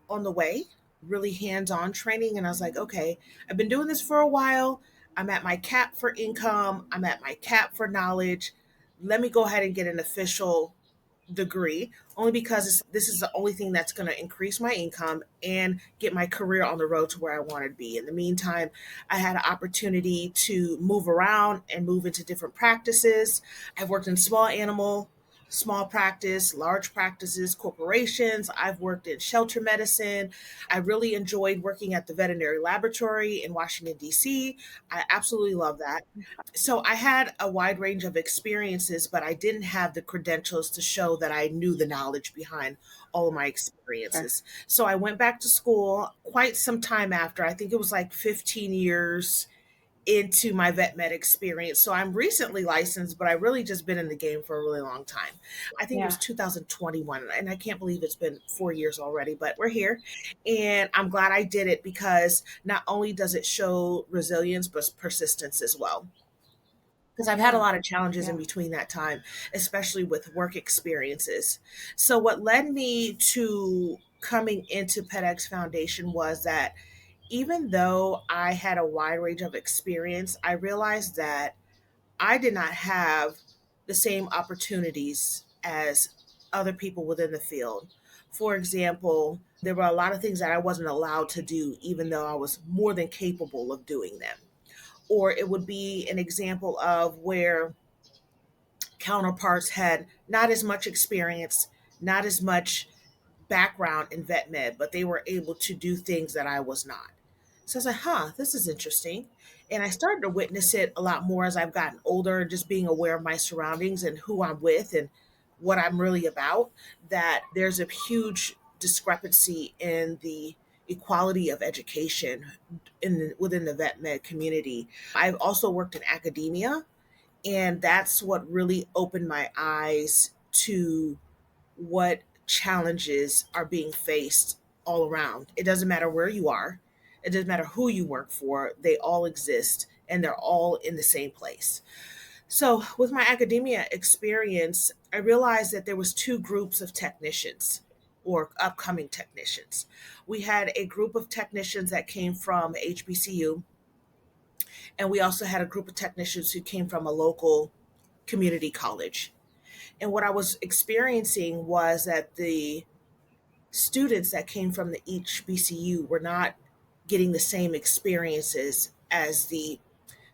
on the way, really hands-on training. And I was like, okay, I've been doing this for a while. I'm at my cap for income. I'm at my cap for knowledge. Let me go ahead and get an official degree, only because this is the only thing that's going to increase my income and get my career on the road to where I wanted to be. In the meantime, I had an opportunity to move around and move into different practices. I've worked in small practice, large practices, corporations. I've worked in shelter medicine. I really enjoyed working at the veterinary laboratory in Washington, D.C. I absolutely love that. So I had a wide range of experiences, but I didn't have the credentials to show that I knew the knowledge behind all of my Sure. experiences. So I went back to school quite some time after. I think it was like 15 years into my vet med experience. So I'm recently licensed, but I really just been in the game for a really long time. I think it was Yeah. 2021, and I can't believe it's been 4 years already, but we're here. And I'm glad I did it because not only does it show resilience, but persistence as well, because I've had a Yeah. lot of challenges in Yeah. between that time, especially with work experiences. So, what led me to coming into PedX Foundation was that even though I had a wide range of experience, I realized that I did not have the same opportunities as other people within the field. For example, there were a lot of things that I wasn't allowed to do, even though I was more than capable of doing them. Or it would be an example of where counterparts had not as much experience, not as much background in vet med, but they were able to do things that I was not. So I was like, this is interesting. And I started to witness it a lot more as I've gotten older, and just being aware of my surroundings and who I'm with and what I'm really about, that there's a huge discrepancy in the equality of education within the vet med community. I've also worked in academia, and that's what really opened my eyes to what challenges are being faced all around. It doesn't matter where you are, it doesn't matter who you work for, they all exist and they're all in the same place. So, with my academia experience, I realized that there was two groups of technicians or upcoming technicians. We had a group of technicians that came from HBCU, and we also had a group of technicians who came from a local community college. And what I was experiencing was that the students that came from the HBCU were not getting the same experiences as the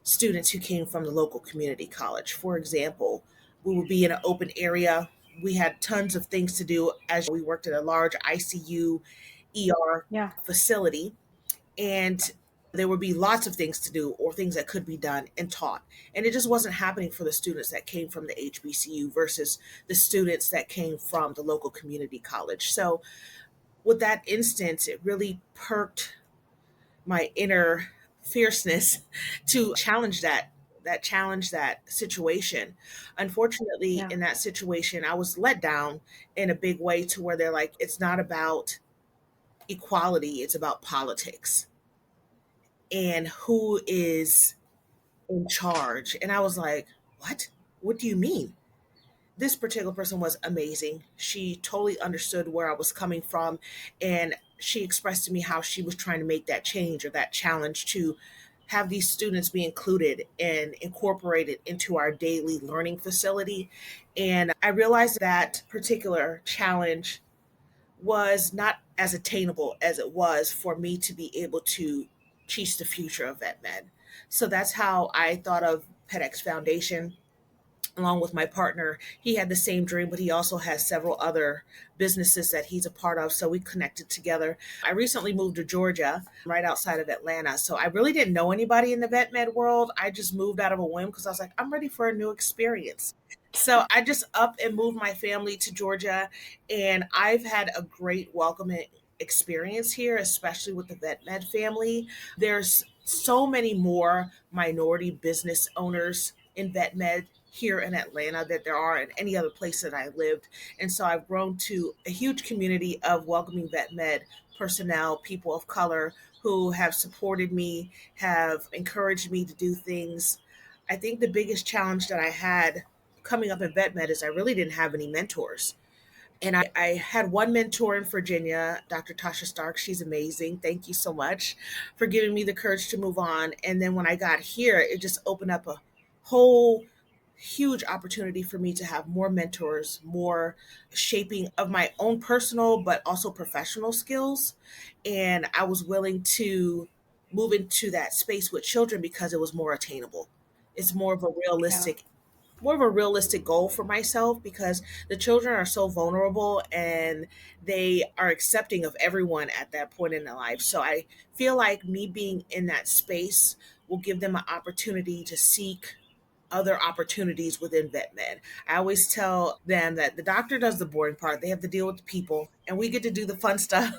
students who came from the local community college. For example, we would be in an open area. We had tons of things to do as we worked at a large ICU ER Yeah. facility, and there would be lots of things to do or things that could be done and taught. And it just wasn't happening for the students that came from the HBCU versus the students that came from the local community college. So, with that instance, it really perked my inner fierceness to challenge that situation. Unfortunately, Yeah. in that situation, I was let down in a big way to where they're like, it's not about equality, it's about politics and who is in charge. And I was like, what? What do you mean? This particular person was amazing. She totally understood where I was coming from, and she expressed to me how she was trying to make that change or that challenge to have these students be included and incorporated into our daily learning facility. And I realized that particular challenge was not as attainable as it was for me to be able to teach the future of vet med. So that's how I thought of PedX Foundation along with my partner. He had the same dream, but he also has several other businesses that he's a part of. So we connected together. I recently moved to Georgia, right outside of Atlanta. So I really didn't know anybody in the vet med world. I just moved out of a whim because I was like, I'm ready for a new experience. So I just up and moved my family to Georgia, and I've had a great welcoming experience here, especially with the vet med family. There's so many more minority business owners in vet med here in Atlanta that there are in any other place that I lived. And so I've grown to a huge community of welcoming vet med personnel, people of color who have supported me, have encouraged me to do things. I think the biggest challenge that I had coming up in vet med is I really didn't have any mentors. And I had one mentor in Virginia, Dr. Tasha Stark. She's amazing. Thank you so much for giving me the courage to move on. And then when I got here, it just opened up a whole huge opportunity for me to have more mentors, more shaping of my own personal but also professional skills. And I was willing to move into that space with children because it was more attainable. It's Yeah. more of a realistic goal for myself because the children are so vulnerable and they are accepting of everyone at that point in their life. So I feel like me being in that space will give them an opportunity to seek other opportunities within vet med. I always tell them that the doctor does the boring part. They have to deal with the people and we get to do the fun stuff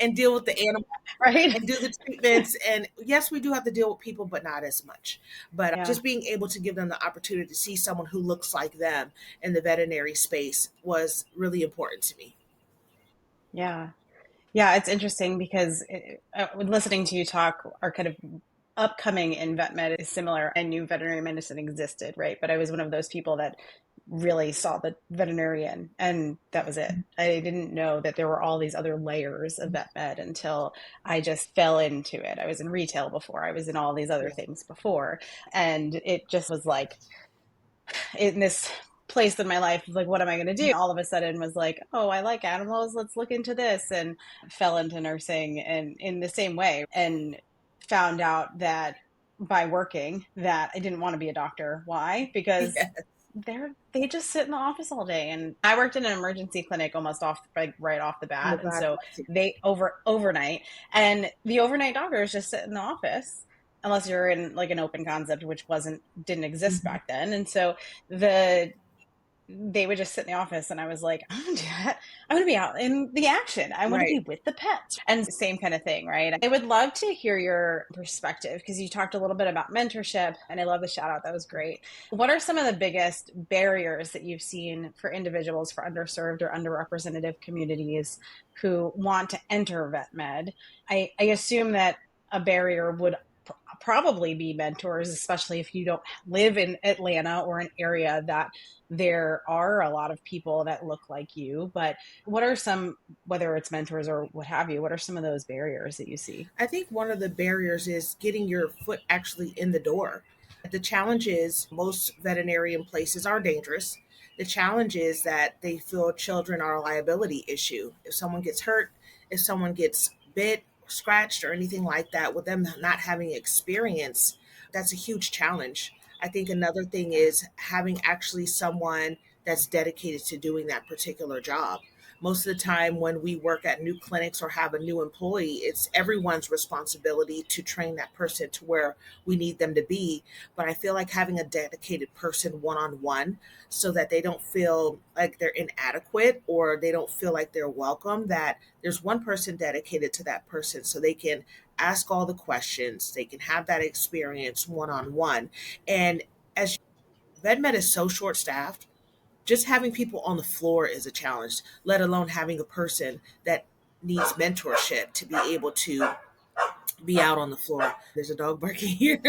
and deal with the animals Right. and do the treatments. And yes, we do have to deal with people, but not as much. But Yeah. just being able to give them the opportunity to see someone who looks like them in the veterinary space was really important to me. Yeah. Yeah, it's interesting because listening to you talk, our kind of upcoming in vet med is similar. I knew veterinary medicine existed, right? But I was one of those people that really saw the veterinarian and that was it. I didn't know that there were all these other layers of vet med until I just fell into it. I was in retail before, I was in all these other Yeah. things before. And it just was like, in this place in my life, like, what am I going to do? All of a sudden was like, oh, I like animals, let's look into this, and fell into nursing and in the same way, and found out that by working that I didn't want to be a doctor. Why? Because Yeah. they just sit in the office all day, and I worked in an emergency clinic almost off, like, right off the Oh bat, and God so bless you. they overnight, and the overnight doctors just sit in the office unless you're in like an open concept, which wasn't didn't exist Mhm. back then. And so the they would just sit in the office, and I was like, I want to do that. I want to be out in the action. I want to Right. be with the pets. And same kind of thing, right? I would love to hear your perspective because you talked a little bit about mentorship, and I love the shout out. That was great. What are some of the biggest barriers that you've seen for individuals, for underserved or underrepresented communities who want to enter vet med? I assume that a barrier would probably be mentors, especially if you don't live in Atlanta or an area that there are a lot of people that look like you. But what are some, whether it's mentors or what have you, what are some of those barriers that you see? I think one of the barriers is getting your foot actually in the door. The challenge is most veterinarian places are dangerous. The challenge is that they feel children are a liability issue. If someone gets hurt, if someone gets bit, scratched, or anything like that, with them not having experience, that's a huge challenge. I think another thing Yeah. is having actually someone that's dedicated to doing that particular job. Most of the time when we work at new clinics or have a new employee, it's everyone's responsibility to train that person to where we need them to be. But I feel like having a dedicated person one on one so that they don't feel like they're inadequate or they don't feel like they're welcome, that there's one person dedicated to that person so they can ask all the questions, they can have that experience one on one. And as VetMed is so short staffed, just having people on the floor is a challenge, let alone having a person that needs mentorship to be able to be out on the floor. There's a dog barking here.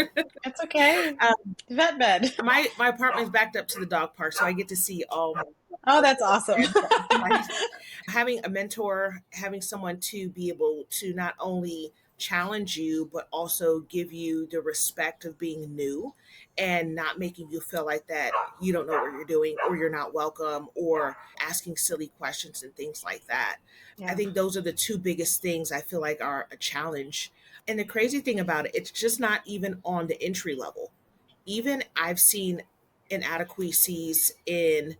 It's okay. um, Vet med. my apartment's backed up to the dog park, so I get to see all my Oh, that's awesome. friends. So it's nice. Having a mentor, having someone to be able to not only challenge you, but also give you the respect of being new and not making you feel like that you don't know what you're doing or you're not welcome or asking silly questions and things like that. I Yeah. think those are the two biggest things I feel like are a challenge. And the crazy thing about it, it's just not even on the entry level. Even I've seen inadequacies in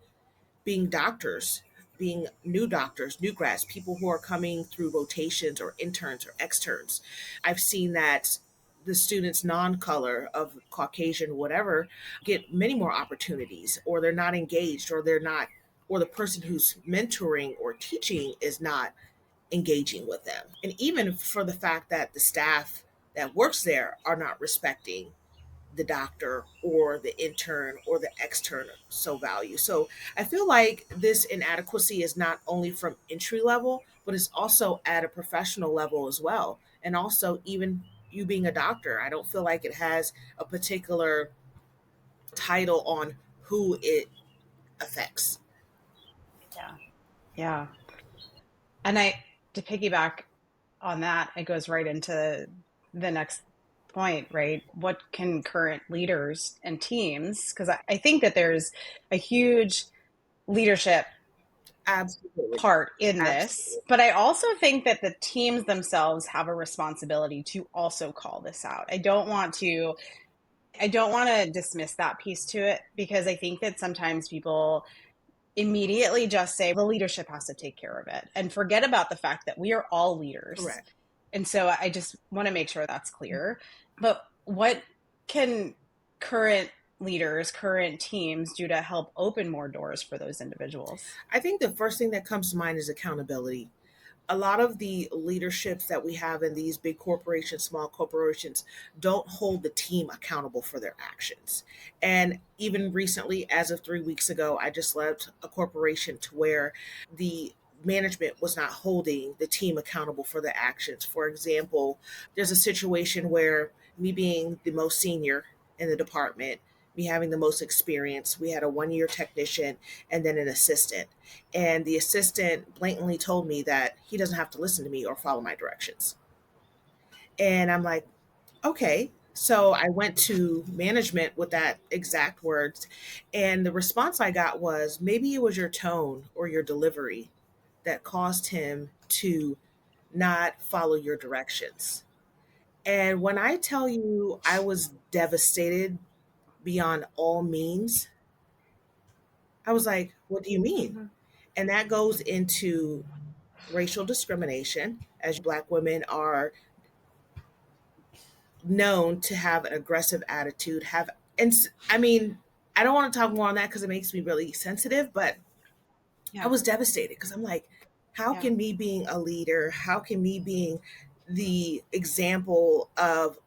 being doctors, being new doctors, new grads, people who are coming through rotations or interns or externs. I've seen that the students non-color of Caucasian whatever get many more opportunities, or they're not engaged, or they're not, or the person who's mentoring or teaching is not engaging with them. And even for the fact that the staff that works there are not respecting the doctor or the intern or the extern so value. So I feel like this inadequacy is not only from entry level, but it's also at a professional level as well. And also, even you being a doctor, I don't feel like it has a particular title on who it affects. Yeah. Yeah. And to piggyback on that, it goes right into the next point, right? What can current leaders and teams, because I think that there's a huge leadership Absolutely. part in this, Absolutely. but I also think that the teams themselves have a responsibility to also call this out. I don't want to dismiss that piece to it, because I think that sometimes people immediately just say the leadership has to take care of it and forget about the fact that we are all leaders. Correct. And so I just want to make sure that's clear. But what can current leaders, current teams do to help open more doors for those individuals? I think the first thing that comes to mind is accountability. A lot of the leaderships that we have in these big corporations, small corporations, don't hold the team accountable for their actions. And even recently, as of 3 weeks ago, I just left a corporation to where the management was not holding the team accountable for their actions. For example, there's a situation where me being the most senior in the department, me having the most experience, we had a 1 year technician and then an assistant, and the assistant blatantly told me that he doesn't have to listen to me or follow my directions. And I'm like, okay. So I went to management with that exact words. And the response I got was, maybe it was your tone or your delivery that caused him to not follow your directions. And when I tell you I was devastated beyond all means, I was like, what do you mean? Mm-hmm. And that goes into racial discrimination, as Black women are known to have an aggressive attitude. And I mean, I don't want to talk more on that because it makes me really sensitive, but I Yeah. was devastated because I'm like, how Yeah. can me being a leader, how can me being the example of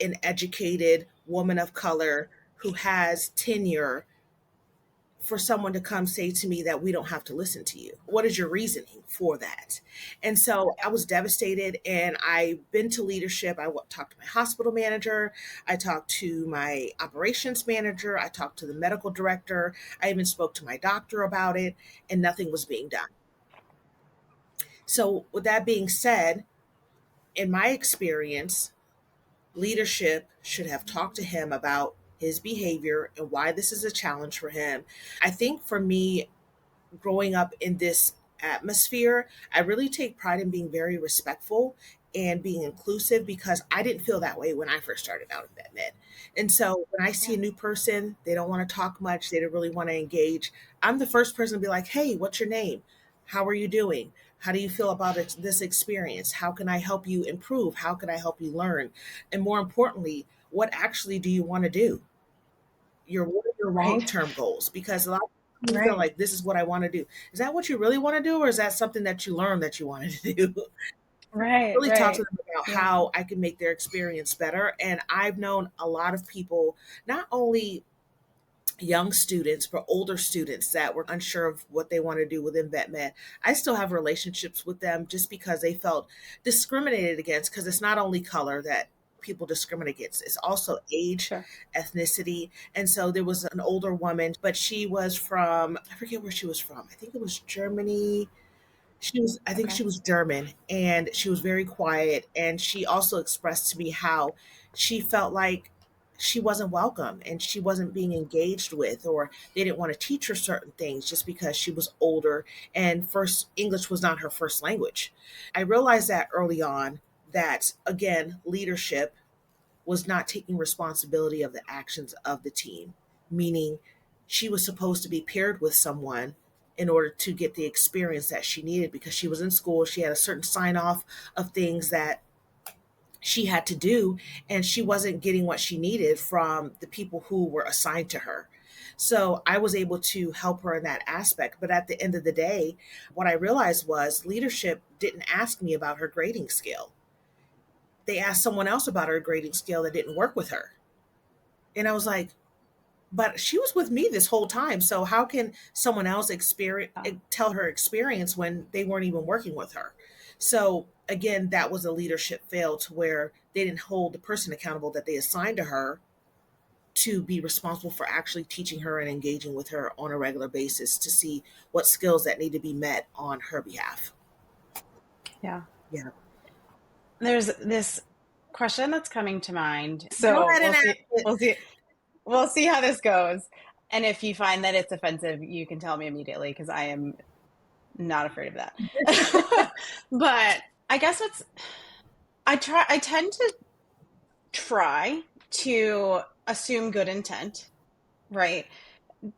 an educated woman of color who has tenure, for someone to come say to me that we don't have to listen to you? What is your reasoning for that? And so I was devastated, and I've been to leadership. Talked to my hospital manager, I talked to my operations manager, I talked to the medical director, I even spoke to my doctor about it, and nothing was being done. So, with that being said, in my experience, leadership should have talked to him about his behavior and why this is a challenge for him. I think for me, growing up in this atmosphere, I really take pride in being very respectful and being inclusive, because I didn't feel that way when I first started out in vet med. And so when I see Yeah. a new person, they don't want to talk much, they don't really want to engage. I'm the first person to be like, hey, what's your name? How are you doing? How do you feel about this experience? How can I help you improve? How can I help you learn? And more importantly, what actually do you want to do? What are your long Right. term goals? Because a lot of people feel Right. like this is what I want to do. Is that what you really want to do, or is that something that you learned that you wanted to do? Right. Really talk to Right. them about Yeah. how I can make their experience better. And I've known a lot of people, not only young students, but older students that were unsure of what they want to do within vet med. I still have relationships with them just because they felt discriminated against, because it's not only color that people discriminate against, it's also age, Sure. ethnicity. And so there was an older woman, but she was from, I forget where she was from, I think it was Germany. I think she Okay. was German, and she was very quiet. And she also expressed to me how she felt like she wasn't welcome and she wasn't being engaged with, or they didn't want to teach her certain things just because she was older and first English was not her first language. I realized that early on, that again, leadership was not taking responsibility of the actions of the team, meaning she was supposed to be paired with someone in order to get the experience that she needed, because she was in school. She had a certain sign off of things that she had to do, and she wasn't getting what she needed from the people who were assigned to her. So I was able to help her in that aspect. But at the end of the day, what I realized was leadership didn't ask me about her grading scale. They asked someone else about her grading scale that didn't work with her. And I was like, but she was with me this whole time. So how can someone else tell her experience when they weren't even working with her? So again, that was a leadership fail, to where they didn't hold the person accountable that they assigned to her to be responsible for actually teaching her and engaging with her on a regular basis to see what skills that need to be met on her behalf. Yeah. Yeah. There's this question that's coming to mind. Go So ahead and ask it. we'll see how this goes. And if you find that it's offensive, you can tell me immediately because I am not afraid of that. But I guess I tend to try to assume good intent, right?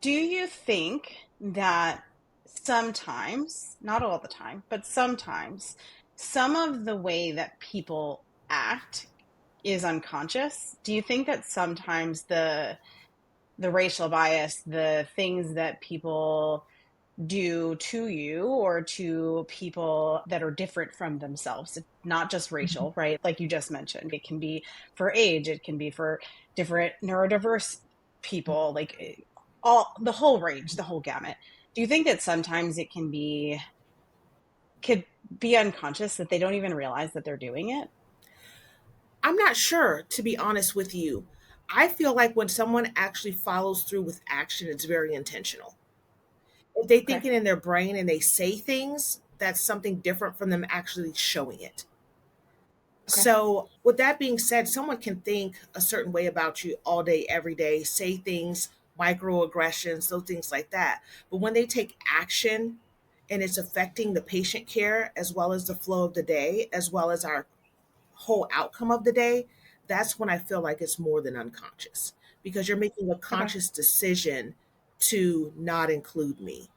Do you think that sometimes, not all the time, but sometimes, some of the way that people act is unconscious? Do you think that sometimes the racial bias, the things that people do to you or to people that are different from themselves, not just racial, right? Like you just mentioned, it can be for age, it can be for different neurodiverse people, like all the whole range, the whole gamut. Do you think that sometimes it could be unconscious that they don't even realize that they're doing it? I'm not sure, to be honest with you. I feel like when someone actually follows through with action, it's very intentional. If they think Okay. it in their brain and they say things, that's something different from them actually showing it. Okay. So, with that being said, someone can think a certain way about you all day, every day, say things, microaggressions, those things like that. But when they take action and it's affecting the patient care as well as the flow of the day, as well as our whole outcome of the day, that's when I feel like it's more than unconscious because you're making a Okay. conscious decision to not include me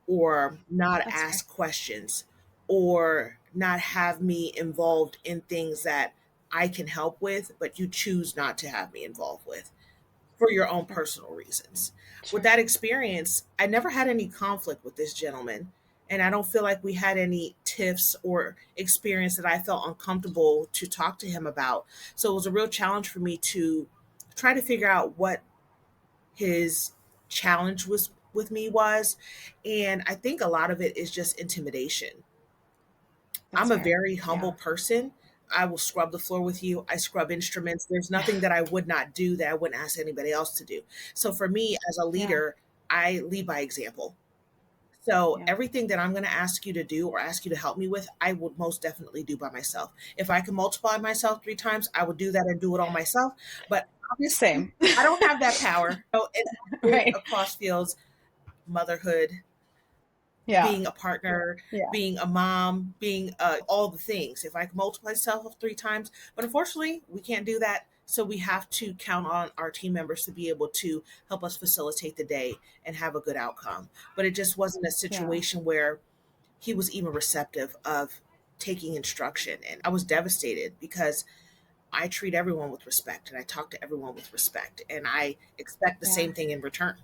or not That's fair. ask questions or not have me involved in things that I can help with, but you choose not to have me involved with for your own Sure. personal reasons. With Sure. that experience, I never had any conflict with this gentleman. And I don't feel like we had any tiffs or experience that I felt uncomfortable to talk to him about. So it was a real challenge for me to try to figure out what his challenge was with me was. And I think a lot of it is just intimidation. That's I'm a fair. very Yeah. humble person. I will scrub the floor with you. I scrub instruments. There's nothing that I would not do that I wouldn't ask anybody else to do. So for me as a Yeah. leader, I lead by example. So Yeah. everything that I'm going to ask you to do or ask you to help me with, I would most definitely do by myself. If I can multiply myself 3 times, I would do that and do it all myself. But obviously, Same. I don't have that power. So it is Right. across fields, motherhood, Yeah. being a partner, Yeah. being a mom, being all the things. If I can multiply myself 3 times, but unfortunately, we can't do that. So we have to count on our team members to be able to help us facilitate the day and have a good outcome. But it just wasn't a Yeah. situation where he was even receptive of taking instruction. And I was devastated because I treat everyone with respect and I talk to everyone with respect and I expect the Yeah. same thing in return.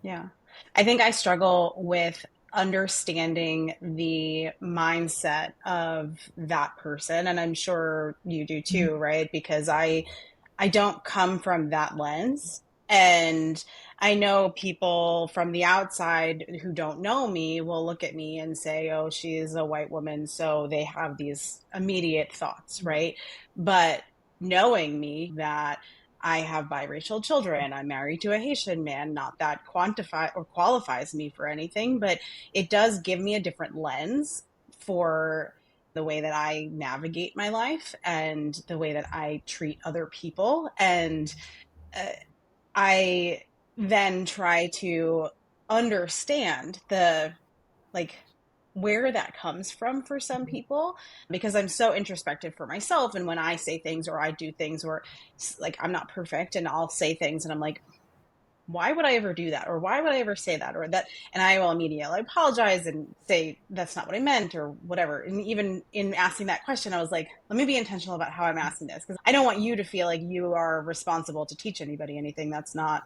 Yeah. I think I struggle with understanding the mindset of that person, and I'm sure you do too, right? Because I don't come from that lens. And I know people from the outside who don't know me will look at me and say, oh, she's a white woman. So they have these immediate thoughts, right? But knowing me that I have biracial children, I'm married to a Haitian man, not that quantify or qualifies me for anything, but it does give me a different lens for the way that I navigate my life and the way that I treat other people. And uh, I then try to understand the like where that comes from for some people because I'm so introspective for myself. And when I say things or I do things or like I'm not perfect and I'll say things and I'm like, why would I ever do that? Or why would I ever say that? Or that, and I will immediately apologize and say, that's not what I meant or whatever. And even in asking that question, I was like, let me be intentional about how I'm asking this. Cause I don't want you to feel like you are responsible to teach anybody anything. It's not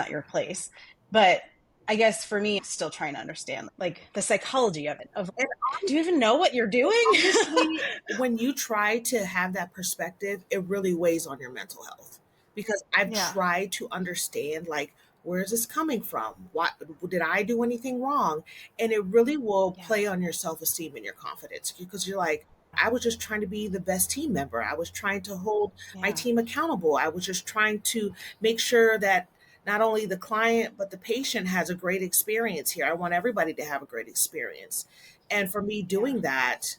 your place. But I guess for me, still trying to understand like the psychology of it, of And do you even know what you're doing? honestly, when you try to have that perspective, it really weighs on your mental health because I've Yeah. tried to understand like where is this coming from? What did I do anything wrong? And it really will Yeah. play on your self-esteem and your confidence because you're like, I was just trying to be the best team member. I was trying to hold my Yeah. team accountable. I was just trying to make sure that not only the client, but the patient has a great experience here. I want everybody to have a great experience. And for me, Yeah. doing that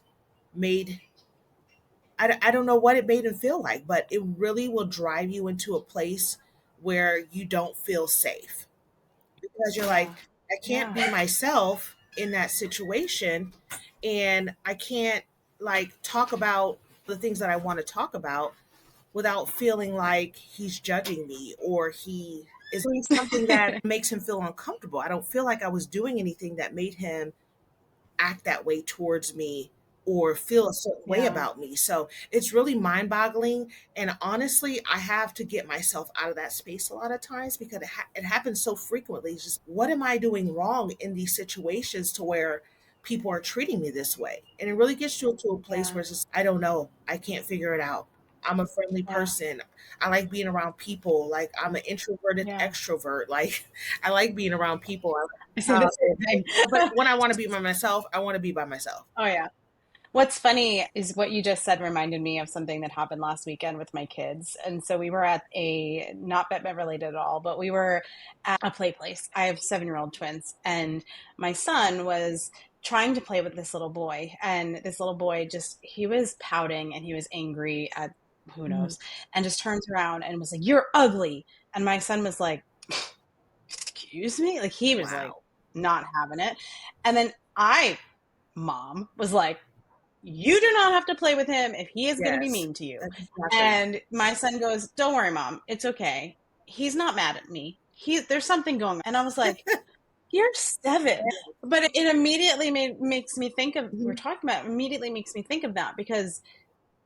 made, I don't know what it made him feel like, but it really will drive you into a place where you don't feel safe because you're like, Yeah. I can't Yeah. be myself in that situation, and I can't like talk about the things that I want to talk about without feeling like he's judging me or he is doing something that makes him feel uncomfortable. I don't feel like I was doing anything that made him act that way towards me or feel a certain way Yeah. about me. So it's really mind boggling. And honestly, I have to get myself out of that space a lot of times because it happens so frequently. It's just, what am I doing wrong in these situations to where people are treating me this way? And it really gets you to a place Yeah. where it's just, I don't know. I can't figure it out. I'm a friendly Yeah. person. I like being around people. Like I'm an introverted Yeah. extrovert. Like I like being around people. I say the same But thing. when I want to be by myself, I want to be by myself. Oh yeah. What's funny is what you just said reminded me of something that happened last weekend with my kids. And so we were at a, not Batman related at all, but we were at a play place. I have 7-year-old twins, and my son was trying to play with this little boy. And this little boy just, he was pouting and he was angry at who Mhm. knows, and just turns around and was like, "You're ugly." And my son was like, "Excuse me?" Like he was like Wow. not having it. And then mom, was like, "You do not have to play with him if he is going to be Yes. mean to you." That's exactly. And my son goes, "Don't worry, mom. It's okay. He's not mad at me. There's something going on." And I was like, "You're 7." But it immediately makes me think of, we're Mhm. talking about, immediately makes me think of that because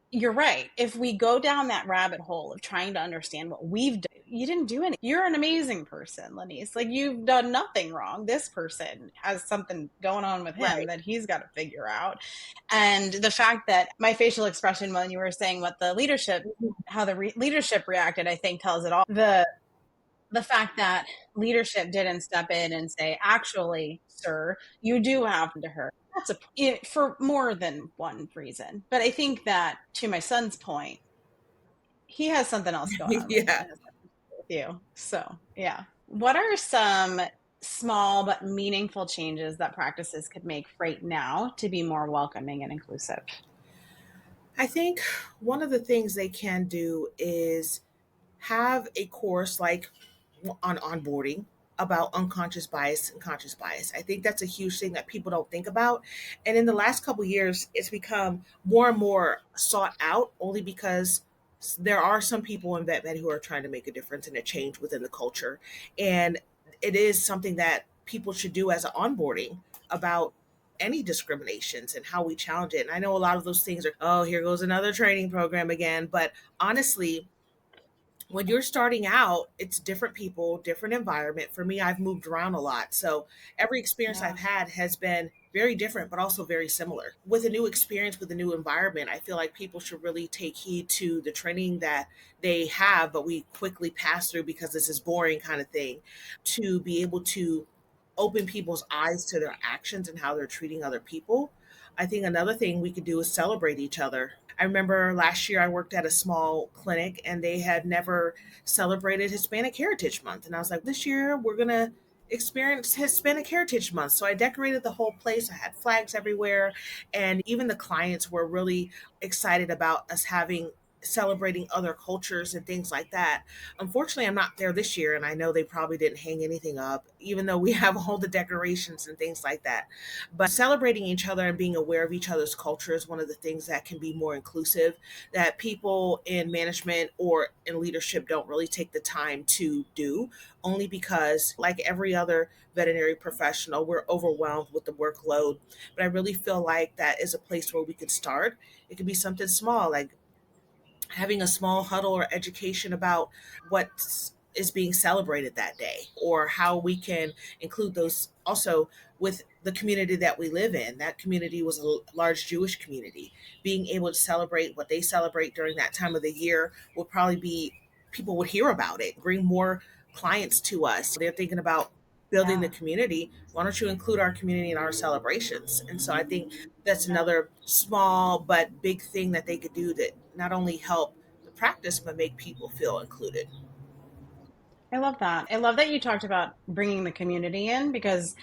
you're right. If we go down that rabbit hole of trying to understand what we've done, you didn't do anything. You're an amazing person, Lanise. Like you've done nothing wrong. This person has something going on with him Right. that he's got to figure out. And the fact that my facial expression when you were saying what the leadership, Mhm. how the leadership reacted, I think tells it all. The fact that leadership didn't step in and say, "Actually, sir, you do have to her." That's for more than one reason. But I think that to my son's point, he has something else going on with Yeah. you. So, yeah. What are some small but meaningful changes that practices could make right now to be more welcoming and inclusive? I think one of the things they can do is have a course like on onboarding about unconscious bias and conscious bias. I think that's a huge thing that people don't think about. And in the last couple of years, it's become more and more sought out only because there are some people in vet med who are trying to make a difference and a change within the culture. And it is something that people should do as an onboarding about any discriminations and how we challenge it. And I know a lot of those things are, oh, here goes another training program again. But honestly, when you're starting out, it's different people, different environment. For me, I've moved around a lot. So every experience Yeah. I've had has been very different, but also very similar. With a new experience, with a new environment, I feel like people should really take heed to the training that they have, but we quickly pass through because this is boring kind of thing, to be able to open people's eyes to their actions and how they're treating other people. I think another thing we could do is celebrate each other. I remember last year I worked at a small clinic and they had never celebrated Hispanic Heritage Month. And I was like, this year we're going to experience Hispanic Heritage Month. So I decorated the whole place. I had flags everywhere. And even the clients were really excited about us having celebrating other cultures and things like that. Unfortunately, I'm not there this year, and I know they probably didn't hang anything up, even though we have all the decorations and things like that. But celebrating each other and being aware of each other's culture is one of the things that can be more inclusive, that people in management or in leadership don't really take the time to do, only because, like every other veterinary professional, we're overwhelmed with the workload. But I really feel like that is a place where we could start. It could be something small, like having a small huddle or education about what is being celebrated that day or how we can include those also with the community that we live in. That community was a large Jewish community. Being able to celebrate what they celebrate during that time of the year will probably be, people would hear about it, bring more clients to us. They're thinking about building the Yeah. community, why don't you include our community in our celebrations? And so I think that's Yeah. another small but big thing that they could do that not only help the practice but make people feel included. I love that. I love that you talked about bringing the community in because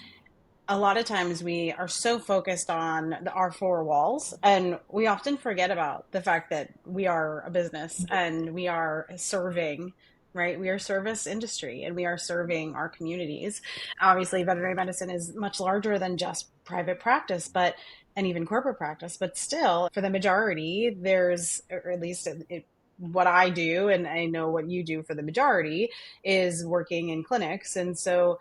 a lot of times we are so focused on our four walls and we often forget about the fact that we are a business and we are serving, right? We are service industry and we are serving our communities. Obviously veterinary medicine is much larger than just private practice, but and even corporate practice, but still for the majority there's, or at least what I do and I know what you do for the majority is working in clinics. And so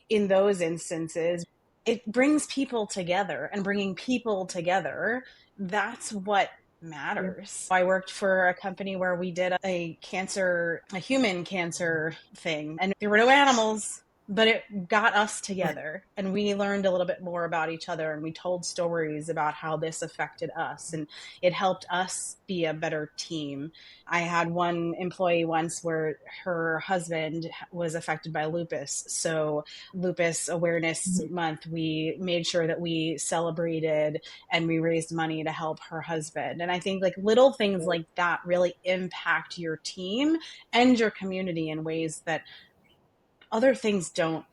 in those instances it brings people together, and bringing people together, that's what Yeah. matters. I worked for a company where we did a human cancer thing, and there were no animals, but it got us together and we learned a little bit more about each other and we told stories about how this affected us and it helped us be a better team. I had one employee once where her husband was affected by lupus. So lupus awareness month, we made sure that we celebrated and we raised money to help her husband. And I think like little things like that really impact your team and your community in ways that other things don't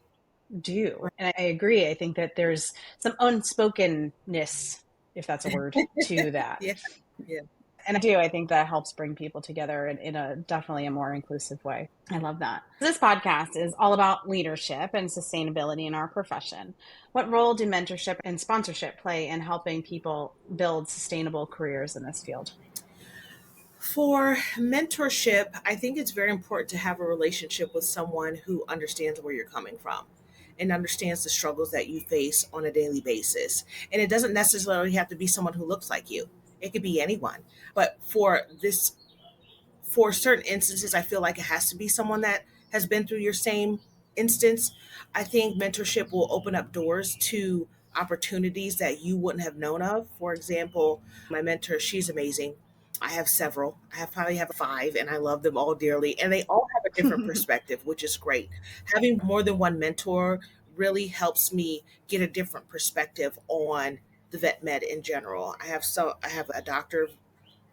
do. And I agree. I think that there's some unspokenness, if that's a word, to that. Yeah. Yeah. And I do. I think that helps bring people together in a definitely a more inclusive way. I love that. This podcast is all about leadership and sustainability in our profession. What role do mentorship and sponsorship play in helping people build sustainable careers in this field? For mentorship, I think it's very important to have a relationship with someone who understands where you're coming from and understands the struggles that you face on a daily basis. And it doesn't necessarily have to be someone who looks like you, it could be anyone. But for certain instances, I feel like it has to be someone that has been through your same instance. I think mentorship will open up doors to opportunities that you wouldn't have known of. For example, my mentor, she's amazing. I have several. I have probably have five, and I love them all dearly. And they all have a different perspective, which is great. Having more than one mentor really helps me get a different perspective on the vet med in general. I have a doctor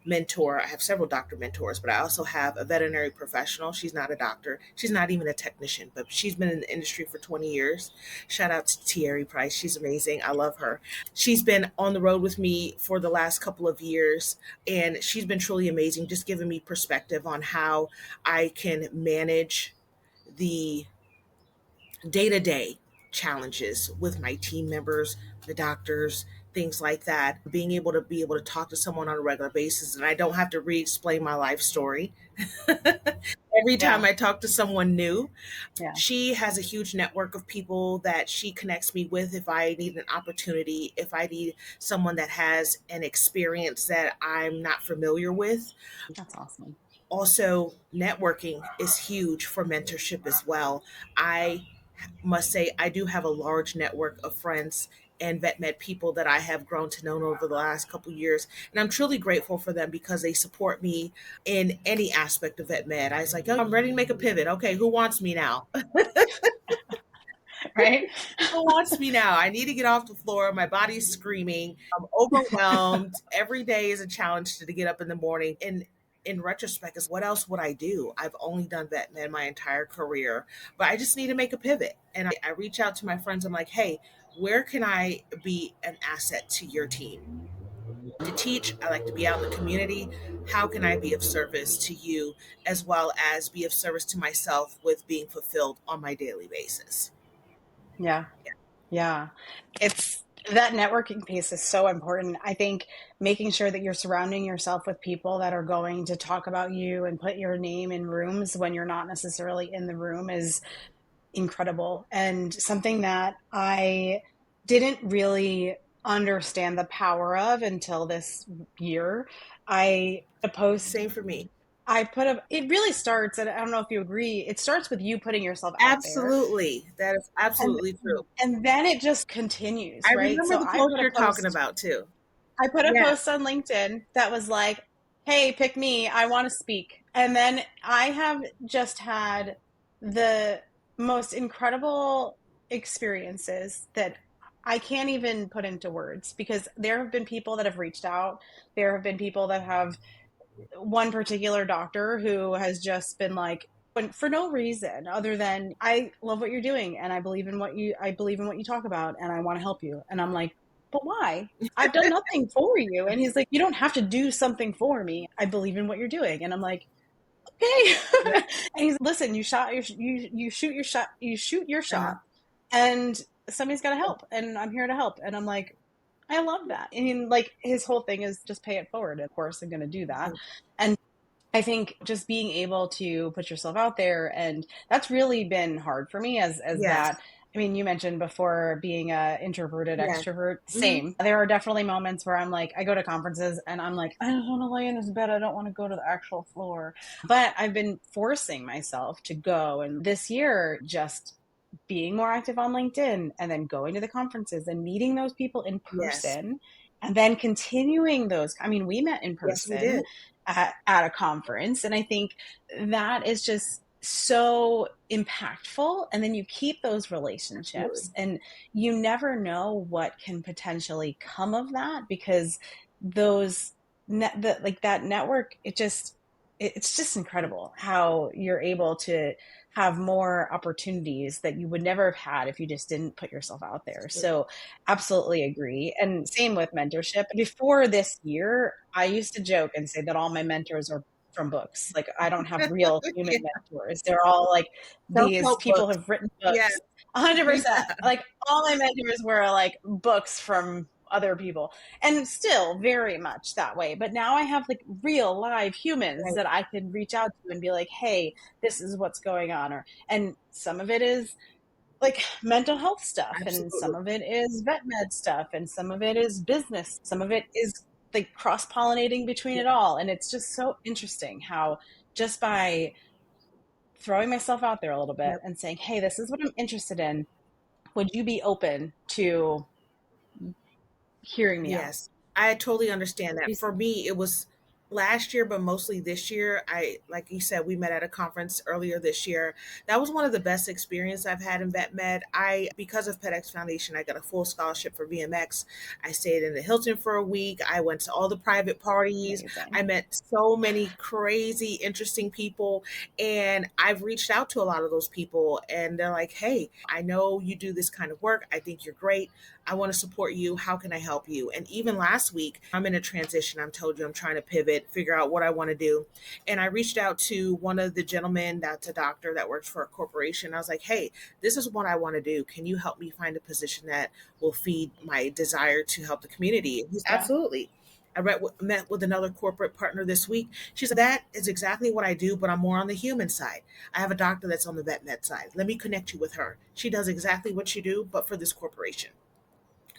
mentor. I have several doctor mentors, but I also have a veterinary professional. She's not a doctor. She's not even a technician, but she's been in the industry for 20 years. Shout out to Thierry Price. She's amazing. I love her. She's been on the road with me for the last couple of years, and she's been truly amazing, just giving me perspective on how I can manage the day to day challenges with my team members, the doctors, things like that. Be able to talk to someone on a regular basis, and I don't have to re-explain my life story every time Yeah. I talk to someone new. Yeah. She has a huge network of people that she connects me with if I need an opportunity, if I need someone that has an experience that I'm not familiar with. That's awesome. Also, networking is huge for mentorship as well. I must say I do have a large network of friends and vet med people that I have grown to know over the last couple of years. And I'm truly grateful for them because they support me in any aspect of vet med. I was like, oh, I'm ready to make a pivot. Okay, who wants me now? Right? Who wants me now? I need to get off the floor. My body's screaming. I'm overwhelmed. Every day is a challenge to get up in the morning. And in retrospect, is what else would I do? I've only done vet med my entire career, but I just need to make a pivot. And I reach out to my friends. I'm like, hey, where can I be an asset to your team? To teach, I like to be out in the community. How can I be of service to you as well as be of service to myself with being fulfilled on my daily basis? Yeah. Yeah. It's that networking piece is so important. I think making sure that you're surrounding yourself with people that are going to talk about you and put your name in rooms when you're not necessarily in the room is incredible and something that I didn't really understand the power of until this year. I post Same for me. I put up it really starts, and I don't know if you agree, it starts with you putting yourself out there. Absolutely. That is And absolutely true. and then it just continues, I right? remember So the post you're talking about too. I put a Yes. post on LinkedIn that was like, "Hey, pick me. I want to speak." And then I have just had the most incredible experiences that I can't even put into words, because there have been people that have reached out. There have been people that have, one particular doctor who has just been like, for no reason other than, I love what you're doing and I believe in what you talk about and I want to help you. And I'm like, but why? I've done nothing for you. And he's like, you don't have to do something for me. I believe in what you're doing. And I'm like, okay. Yep. And he's, listen, you shoot your shot, you shoot your shot, Uh-huh. and somebody's got to help, and I'm here to help. And I'm like, I love that. I mean, like, his whole thing is just pay it forward. Of course, I'm going to do that. And I think just being able to put yourself out there, and that's really been hard for me as Yes. that. I mean, you mentioned before being a introverted Yes. extrovert. Hmm. Same. There are definitely moments where I'm like, I go to conferences and I'm like, I just want to lay in this bed. I don't want to go to the actual floor. But I've been forcing myself to go. And this year, just being more active on LinkedIn and then going to the conferences and meeting those people in Yes. person, and then continuing those. I mean, we met in Yes, we did. person at a conference. And I think that is just so impactful. And then you keep those relationships, Absolutely. and you never know what can potentially come of that, because those like that network, it's just incredible how you're able to have more opportunities that you would never have had if you just didn't put yourself out there. So absolutely agree. And same with mentorship. Before this year, I used to joke and say that all my mentors are from books. Like, I don't have real human Yeah. mentors. They're all like these Self-help people books. who've written Yeah. books. 100%. Like, all my mentors were like books from other people, and still very much that way. But now I have like real live humans Right. that I can reach out to and be like, hey, this is what's going on. Or, and some of it is like mental health stuff, and some Absolutely. of it is vet med stuff, and some of it is business, some of it is like cross pollinating between Yeah. it all. And it's just so interesting how, just by throwing myself out there a little bit Yep. and saying, hey, this is what I'm interested in, would you be open to hearing me out? Yes, I totally understand that. For me, it was last year, but mostly this year. Like you said, we met at a conference earlier this year. That was one of the best experiences I've had in vet med. Because of PetX Foundation, I got a full scholarship for VMX. I stayed in the Hilton for a week. I went to all the private parties. Amazing. I met so many crazy, interesting people. And I've reached out to a lot of those people, and they're like, hey, I know you do this kind of work. I think you're great. I want to support you. How can I help you? And even last week, I'm in a transition. I'm told you I'm trying to pivot, figure out what I want to do. And I reached out to one of the gentlemen that's a doctor that works for a corporation. I was like, hey, this is what I want to do. Can you help me find a position that will feed my desire to help the community? And he's Yeah. absolutely. Met with another corporate partner this week. She said, that is exactly what I do, but I'm more on the human side. I have a doctor that's on the vet med side. Let me connect you with her. She does exactly what you do, but for this corporation.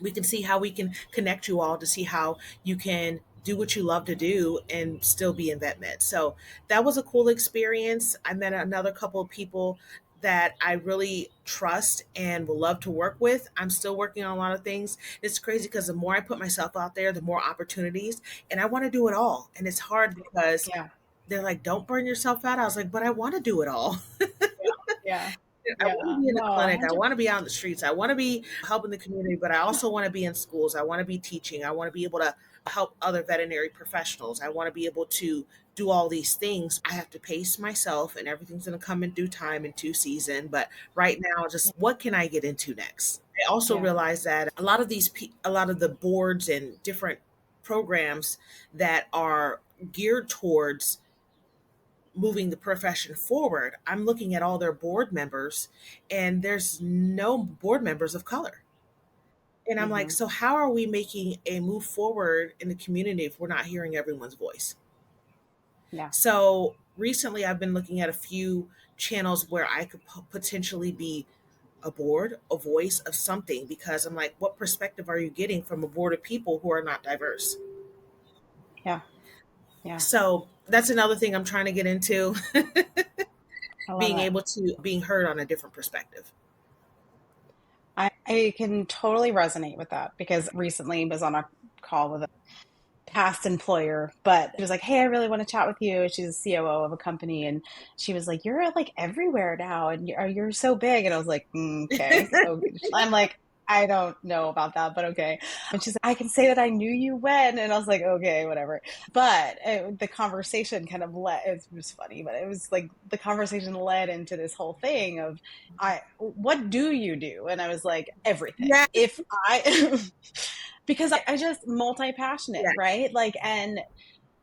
We can see how we can connect you all to see how you can do what you love to do and still be in vet med. So that was a cool experience. I met another couple of people that I really trust and will love to work with. I'm still working on a lot of things. It's crazy because the more I put myself out there, the more opportunities, and I want to do it all. And it's hard because Yeah. they're like, don't burn yourself out. I was like, but I want to do it all. Yeah. I want to Yeah. be in the No, clinic. I 100. want to be out in the streets. I want to be helping the community, but I also want to be in schools. I want to be teaching. I want to be able to help other veterinary professionals. I want to be able to do all these things. I have to pace myself, and everything's going to come in due time and due season. But right now, just what can I get into next? I also Yeah. realize that a lot of the boards and different programs that are geared towards moving the profession forward, I'm looking at all their board members, and there's no board members of color. And I'm like, Hmm. so how are we making a move forward in the community if we're not hearing everyone's voice? Yeah. So recently, I've been looking at a few channels where I could potentially be a board, a voice of something, because I'm like, what perspective are you getting from a board of people who are not diverse? Yeah. Yeah. So that's another thing I'm trying to get into, I love being it. able to being heard on a different perspective. I can totally resonate with that, because recently was on a call with a past employer, but she was like, "Hey, I really want to chat with you." She's a COO of a company, and she was like, "You're like everywhere now, and you're so big." And I was like, "Okay." Oh, I'm like, I don't know about that, but okay. And she's like, "I can say that I knew you when," and I was like, "Okay, whatever." But the conversation kind of led. It was funny, but it was like the conversation led into this whole thing of, what do you do?" And I was like, "Everything." Yeah, If I because I just multi-passionate, yeah. right? Like, and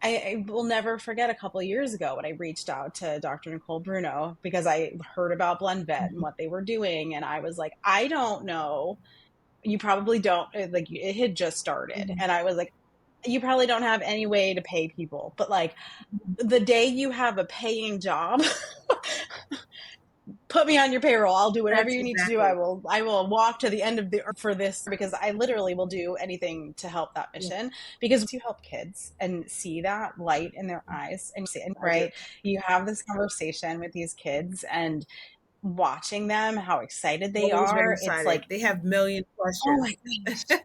I will never forget a couple of years ago when I reached out to Dr. Nicole Bruno because I heard about Blend Vet and what they were doing. And I was like, I don't know. You probably don't, like, it had just started. Mhm. And I was like, you probably don't have any way to pay people. But like, the day you have a paying job, put me on your payroll. I'll do whatever That's you need to do. exactly. I will walk to the end of the earth for this because I literally will do anything to help that Yeah, mission. Because you help kids and see that light in their eyes and see, I do. right, you have this conversation with these kids and watching them, how excited they Always very are. It's excited. like, They have million oh my questions. gosh.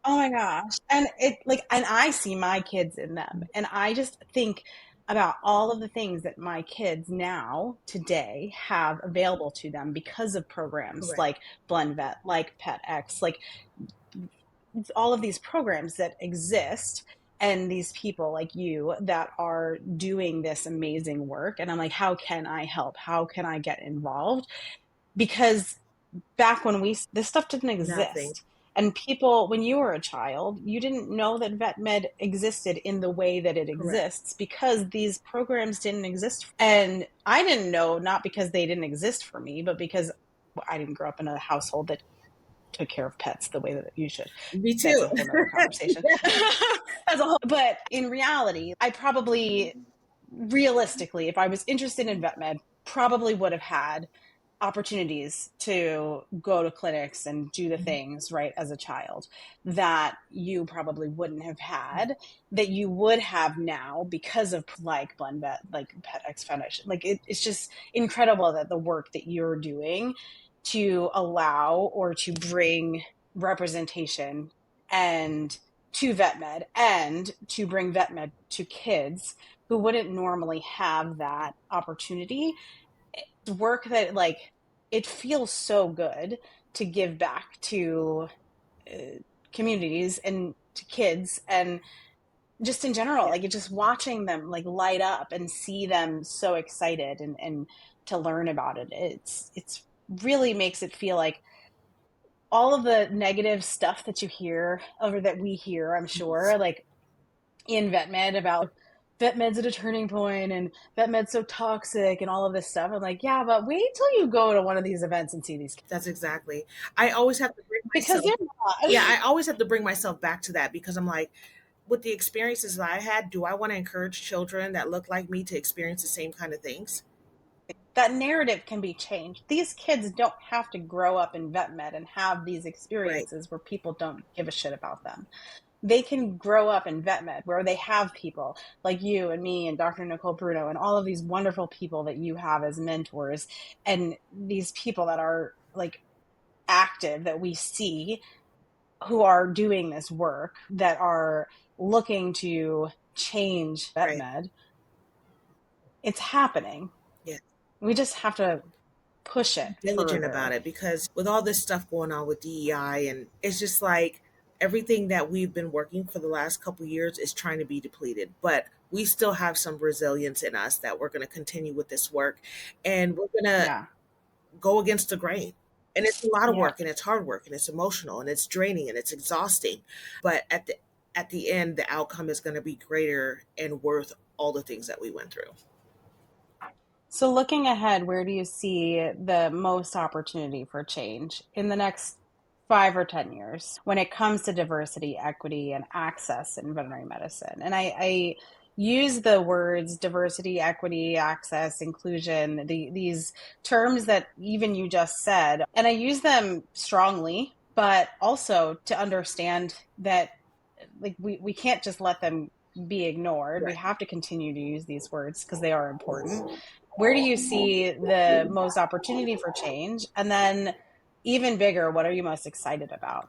Oh my gosh. And it like, and I see my kids in them. And I just think about all of the things that my kids now today have available to them because of programs Correct. like Blend Vet, like PetX, like all of these programs that exist and these people like you that are doing this amazing work. And I'm like, how can I help? How can I get involved? Because back when this stuff didn't Nothing. exist, and people, when you were a child, you didn't know that vet med existed in the way that it Correct. exists because these programs didn't exist. And I didn't know, not because they didn't exist for me, but because I didn't grow up in a household that took care of pets the way that you should. Me That's too. a whole nother conversation. As a whole, but in reality, I probably, realistically, if I was interested in vet med, probably would have had opportunities to go to clinics and do the things right as a child that you probably wouldn't have had, that you would have now because of like Blend Vet, like PetX Foundation. Like it's just incredible that the work that you're doing to allow or to bring representation and to vet med and to bring vet med to kids who wouldn't normally have that opportunity. Work that, like, it feels so good to give back to uh, communities and to kids and just in general, Yeah. like, just watching them like light up and see them so excited and to learn about it, it's really makes it feel like all of the negative stuff that you hear or that we hear, I'm sure, like in vet med about vet med's at a turning point and vet med's so toxic and all of this stuff. I'm like, yeah, but wait till you go to one of these events and see these kids That's exactly. I always have to bring because myself. they're Yeah, not. I always have to bring myself back to that because I'm like, with the experiences that I had, do I want to encourage children that look like me to experience the same kind of things? That narrative can be changed. These kids don't have to grow up in vet med and have these Right. experiences where people don't give a shit about them. They can grow up in vet med where they have people like you and me and Dr. Nicole Bruno and all of these wonderful people that you have as mentors and these people that are like active that we see who are doing this work that are looking to change vet Right. med. It's happening. Yeah. We just have to push it Diligent about further. it because with all this stuff going on with DEI, and it's just like everything that we've been working for the last couple years is trying to be depleted, but we still have some resilience in us that we're going to continue with this work, and we're going to Yeah. go against the grain. And it's a lot of Yeah. work, and it's hard work, and it's emotional, and it's draining, and it's exhausting, but at the end the outcome is going to be greater and worth all the things that we went through. So, looking ahead, where do you see the most opportunity for change in the next 5 or 10 years when it comes to diversity, equity, and access in veterinary medicine? And I use the words diversity, equity, access, inclusion, these terms that even you just said, and I use them strongly, but also to understand that like we can't just let them be ignored. We Right. have to continue to use these words because they are important. Where do you see the most opportunity for change? And then even bigger, what are you most excited about?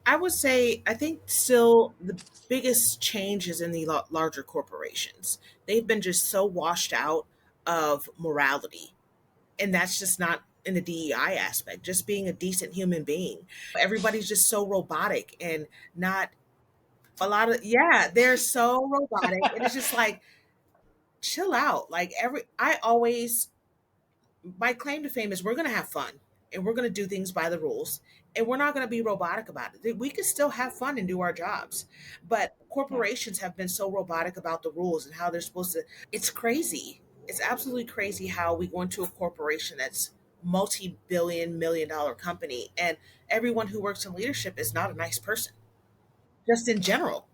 I would say, I think still the biggest change is in the larger corporations. They've been just so washed out of morality. And that's just not in the DEI aspect, just being a decent human being. Everybody's just so robotic and not a lot of, yeah, they're so robotic. And it's just like, chill out. Like, I always, my claim to fame is we're going to have fun and we're going to do things by the rules and we're not going to be robotic about it. We can still have fun and do our jobs. But Yeah. corporations have been so robotic about the rules and how they're supposed to. It's crazy. It's absolutely crazy how we go into a corporation that's multi-billion million dollar company and everyone who works in leadership is not a nice person just in general,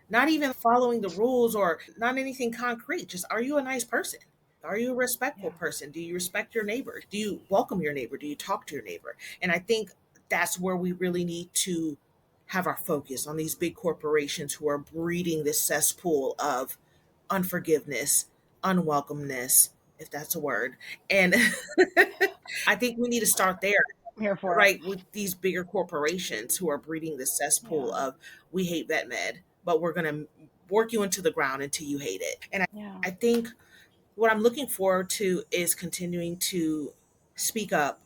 not even following the rules or not anything concrete. Just, are you a nice person? Are you a respectful Yeah. person? Do you respect your neighbor? Do you welcome your neighbor? Do you talk to your neighbor? And I think that's where we really need to have our focus on these big corporations who are breeding this cesspool of unforgiveness, unwelcomeness, if that's a word. And I think we need to start there, I'm here for it. right, with these bigger corporations who are breeding this cesspool Yeah. of, we hate vet med, but we're going to work you into the ground until you hate it. And Yeah. I think what I'm looking forward to is continuing to speak up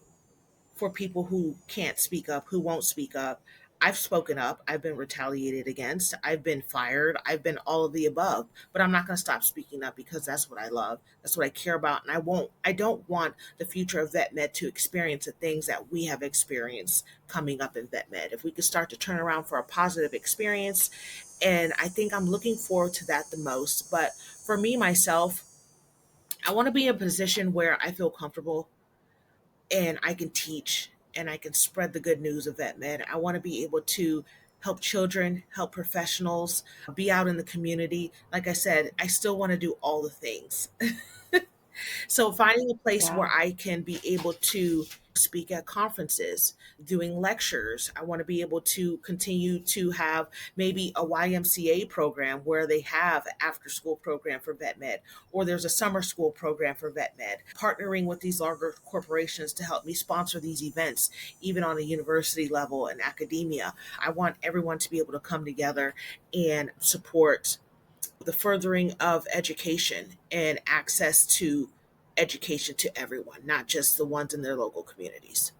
for people who can't speak up, who won't speak up. I've spoken up. I've been retaliated against. I've been fired. I've been all of the above. But I'm not going to stop speaking up because that's what I love. That's what I care about. And I won't. I don't want the future of vet med to experience the things that we have experienced coming up in vet med. If we could start to turn around for a positive experience, and I think I'm looking forward to that the most. But for me myself, I want to be in a position where I feel comfortable and I can teach and I can spread the good news of vet med. I want to be able to help children, help professionals, be out in the community. Like I said, I still want to do all the things. So finding a place where Yeah. I can be able to speak at conferences, doing lectures. I want to be able to continue to have maybe a YMCA program where they have an after school program for vet med, or there's a summer school program for vet med, partnering with these larger corporations to help me sponsor these events, even on a university level and academia. I want everyone to be able to come together and support the furthering of education and access to education to everyone, not just the ones in their local communities.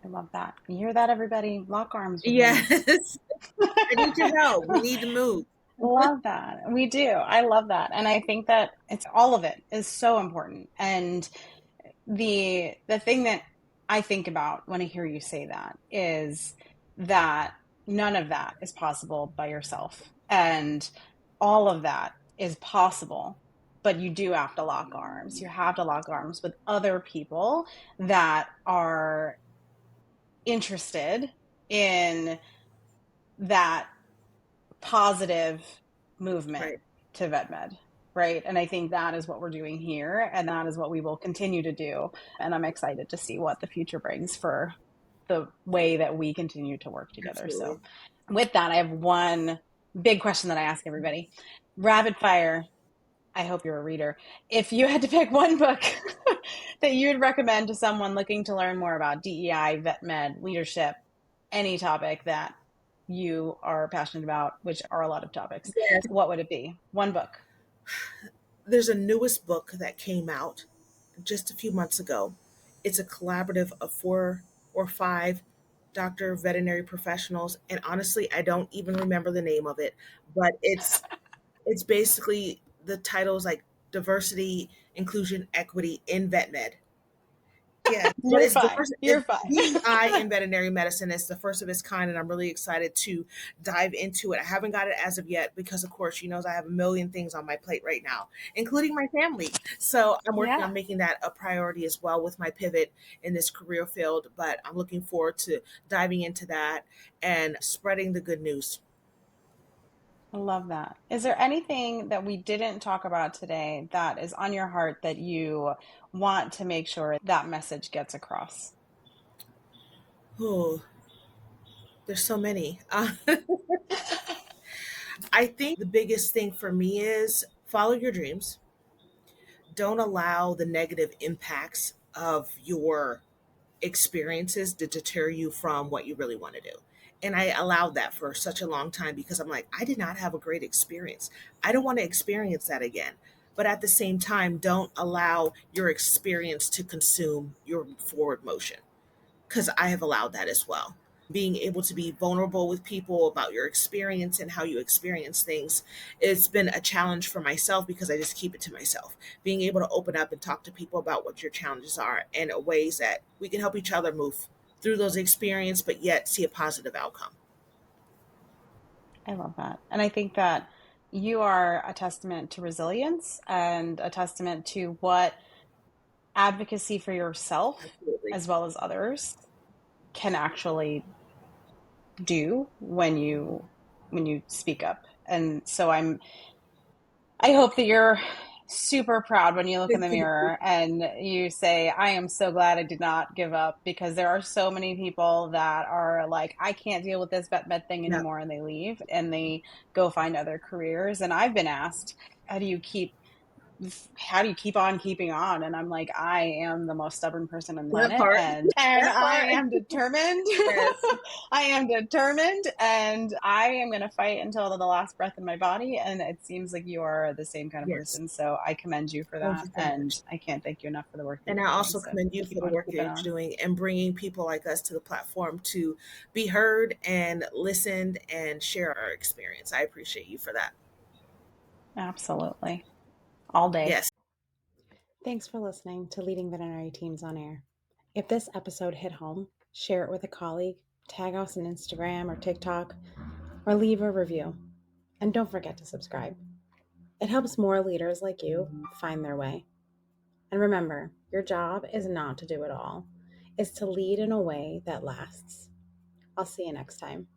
I love that. You hear that, everybody? Lock arms with Lanise. Yes, I need your help. We need to move. Love that. We do. I love that. And I think that it's all of it is so important. And the thing that I think about when I hear you say that is that none of that is possible by yourself. And all of that is possible, but you do have to lock arms. You have to lock arms with other people that are interested in that positive movement Right. to vet med, right? And I think that is what we're doing here, and that is what we will continue to do. And I'm excited to see what the future brings for the way that we continue to work together. So, Absolutely. with that, I have one big question that I ask everybody. Rapid fire. I hope you're a reader. If you had to pick one book that you would recommend to someone looking to learn more about DEI, vet med, leadership, any topic that you are passionate about, which are a lot of topics, Yes. what would it be? One book. There's a newest book that came out just a few months ago. It's a collaborative of 4 or 5 doctor veterinary professionals. And honestly, I don't even remember the name of it, but it's basically, the title is like diversity, inclusion, equity in vet med. Yeah, but You're it's fine. diverse. You're It's fine. DEI in veterinary medicine. It's the first of its kind, and I'm really excited to dive into it. I haven't got it as of yet because, of course, she knows I have a million things on my plate right now, including my family. So I'm working Yeah, on making that a priority as well with my pivot in this career field. But I'm looking forward to diving into that and spreading the good news. I love that. Is there anything that we didn't talk about today that is on your heart that you want to make sure that message gets across? Oh, there's so many. I think the biggest thing for me is follow your dreams. Don't allow the negative impacts of your experiences to deter you from what you really want to do. And I allowed that for such a long time because I'm like, I did not have a great experience. I don't want to experience that again. But at the same time, don't allow your experience to consume your forward motion, because I have allowed that as well. Being able to be vulnerable with people about your experience and how you experience things, it's been a challenge for myself because I just keep it to myself. Being able to open up and talk to people about what your challenges are and ways that we can help each other move through those experiences, but yet see a positive outcome. I love that. And I think that you are a testament to resilience and a testament to what advocacy for yourself Absolutely. as well as others can actually do when you speak up. And so I hope that you're super proud when you look in the mirror and you say, I am so glad I did not give up, because there are so many people that are like, I can't deal with this vet med thing Yeah. anymore. And they leave and they go find other careers. And I've been asked, how do you keep how do you keep on keeping on? And I'm like, I am the most stubborn person on the That planet, part. and That I part. am determined. Yes. I am determined, and I am going to fight until the last breath in my body. And it seems like you are the same kind of Yes. person. So I commend you for Thank that, you so and much. I can't thank you enough for the work that And I you're doing. also So commend you keep for the on work keeping you're on. doing and bringing people like us to the platform to be heard and listened and share our experience. I appreciate you for that. Absolutely, all day. Yes. Thanks for listening to Leading Veterinary Teams on Air. If this episode hit home, share it with a colleague, tag us on Instagram or TikTok, or leave a review. And don't forget to subscribe. It helps more leaders like you find their way. And remember, your job is not to do it all, it's to lead in a way that lasts. I'll see you next time.